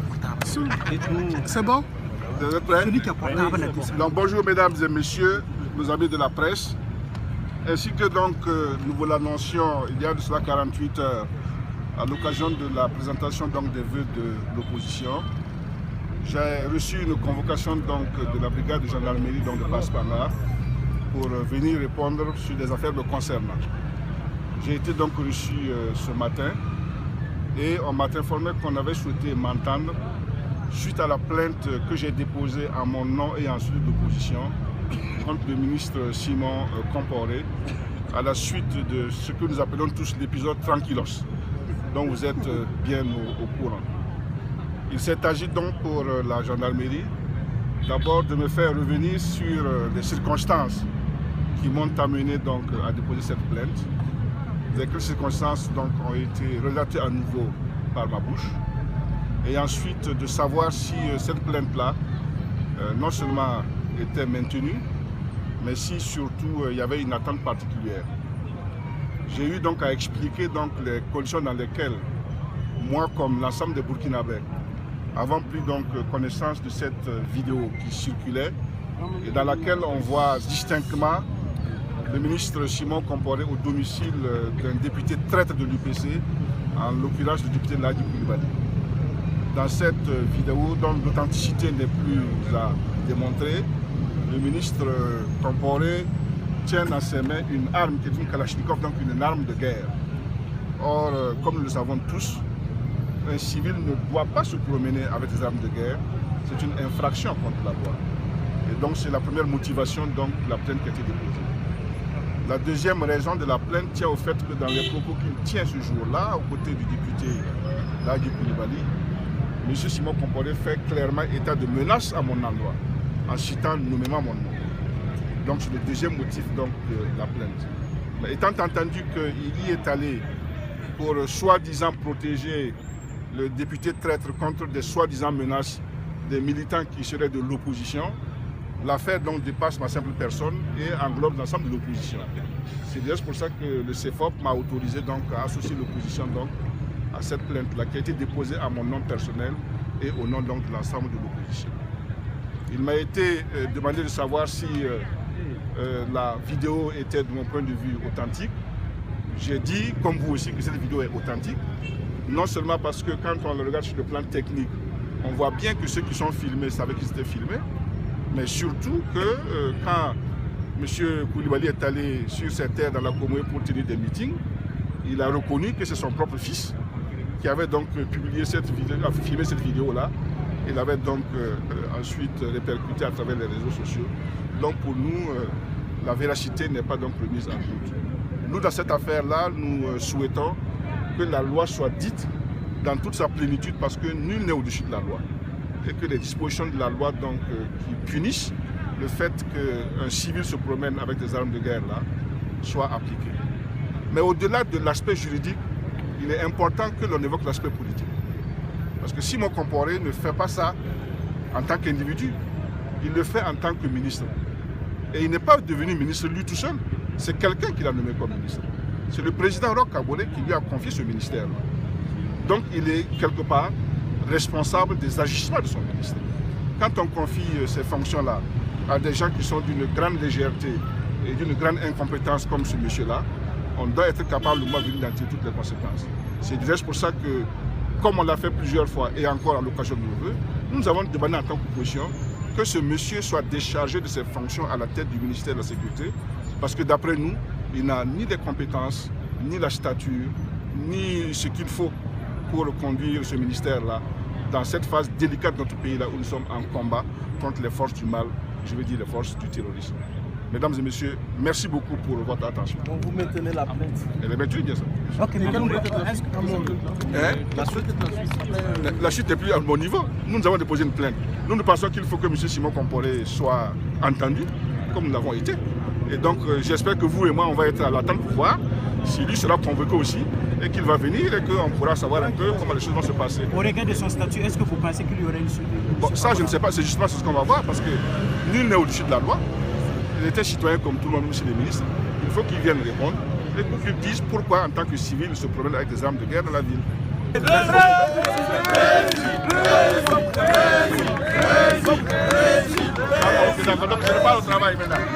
portable. C'est bon? Vous êtes prêts? Celui qui a portable. Donc bonjour mesdames et messieurs, nos amis de la presse, ainsi que donc nous vous l'annoncions il y a de cela 48 heures à l'occasion de la présentation donc des vœux de l'opposition. J'ai reçu une convocation donc de la brigade de gendarmerie donc de Passe-Panga pour venir répondre sur des affaires me concernant. J'ai été donc reçu ce matin et on m'a informé qu'on avait souhaité m'entendre suite à la plainte que j'ai déposée à mon nom et en celui d'opposition contre le ministre Simon Comporé à la suite de ce que nous appelons tous l'épisode Tranquillos, dont vous êtes bien au courant. Il s'est agi donc pour la gendarmerie d'abord de me faire revenir sur les circonstances qui m'ont amené donc à déposer cette plainte. Lesquelles circonstances donc ont été relatées à nouveau par ma bouche. Et ensuite de savoir si cette plainte-là non seulement était maintenue, mais si surtout il y avait une attente particulière. J'ai eu donc à expliquer donc les conditions dans lesquelles moi, comme l'ensemble des Burkinabés, avons pris donc connaissance de cette vidéo qui circulait et dans laquelle on voit distinctement le ministre Simon Comporé au domicile d'un député traître de l'UPC, en l'occurrence le député Ladi Koulibaly. Dans cette vidéo, dont l'authenticité n'est plus à démontrer, le ministre Comporé tient dans ses mains une arme qui est une Kalachnikov, donc une arme de guerre. Or, comme nous le savons tous, un civil ne doit pas se promener avec des armes de guerre. C'est une infraction contre la loi. Et donc c'est la première motivation donc, de la plainte qui a été déposée. La deuxième raison de la plainte tient au fait que dans les propos qu'il tient ce jour-là, aux côtés du député Ladi Koulibaly, M. Simon Comporé fait clairement état de menace à mon endroit, en citant nommément mon nom. Donc c'est le deuxième motif donc, de la plainte. Mais étant entendu qu'il y est allé pour soi-disant protéger le député traître contre des soi-disant menaces des militants qui seraient de l'opposition, l'affaire donc dépasse ma simple personne et englobe l'ensemble de l'opposition. C'est d'ailleurs pour ça que le CEFOP m'a autorisé donc à associer l'opposition donc à cette plainte-là qui a été déposée à mon nom personnel et au nom donc de l'ensemble de l'opposition. Il m'a été demandé de savoir si la vidéo était de mon point de vue authentique. J'ai dit, comme vous aussi, que cette vidéo est authentique. Non seulement parce que quand on le regarde sur le plan technique, on voit bien que ceux qui sont filmés savaient qu'ils étaient filmés, mais surtout que quand M. Koulibaly est allé sur cette terre dans la Comoé pour tenir des meetings, il a reconnu que c'est son propre fils qui avait donc publié cette vidéo, filmé cette vidéo-là. Il avait donc ensuite répercuté à travers les réseaux sociaux. Donc pour nous, la véracité n'est pas donc remise en doute. Nous, dans cette affaire-là, nous souhaitons que la loi soit dite dans toute sa plénitude parce que nul n'est au-dessus de la loi. Et que les dispositions de la loi donc, qui punissent le fait qu'un civil se promène avec des armes de guerre là, soient appliquées. Mais au-delà de l'aspect juridique, il est important que l'on évoque l'aspect politique. Parce que Simon Comporé ne fait pas ça en tant qu'individu, il le fait en tant que ministre. Et il n'est pas devenu ministre lui tout seul, c'est quelqu'un qui l'a nommé comme ministre. C'est le président Roch Kaboré qui lui a confié ce ministère. Donc il est quelque part responsable des agissements de son ministère. Quand on confie ces fonctions-là à des gens qui sont d'une grande légèreté et d'une grande incompétence comme ce monsieur-là, on doit être capable d'identifier toutes les conséquences. C'est déjà pour ça que, comme on l'a fait plusieurs fois et encore à l'occasion de nos vœux, nous avons demandé en tant qu'opposition que ce monsieur soit déchargé de ses fonctions à la tête du ministère de la Sécurité, parce que d'après nous, il n'a ni les compétences, ni la stature, ni ce qu'il faut pour conduire ce ministère-là dans cette phase délicate de notre pays-là où nous sommes en combat contre les forces du mal, je veux dire les forces du terrorisme. Mesdames et messieurs, merci beaucoup pour votre attention. Donc vous maintenez la plainte? Elle est maintenue, bien sûr. Ok, la chute n'est plus à mon niveau. Nous avons déposé une plainte. Nous pensons qu'il faut que M. Simon Comporé soit entendu, comme nous l'avons été. Et donc j'espère que vous et moi, on va être à l'attente pour voir si lui sera convoqué aussi et qu'il va venir et qu'on pourra savoir un peu comment les choses vont se passer. Au regard de son statut, est-ce que vous pensez qu'il y aurait une suite? Bon, ça, je ne sais pas. C'est justement ce qu'on va voir parce que nul n'est au-dessus de la loi. Il était citoyen comme tout le monde, monsieur le ministre. Il faut qu'il vienne répondre et qu'il dise pourquoi, en tant que civil, il se promène avec des armes de guerre dans la ville. Donc je repars au travail maintenant.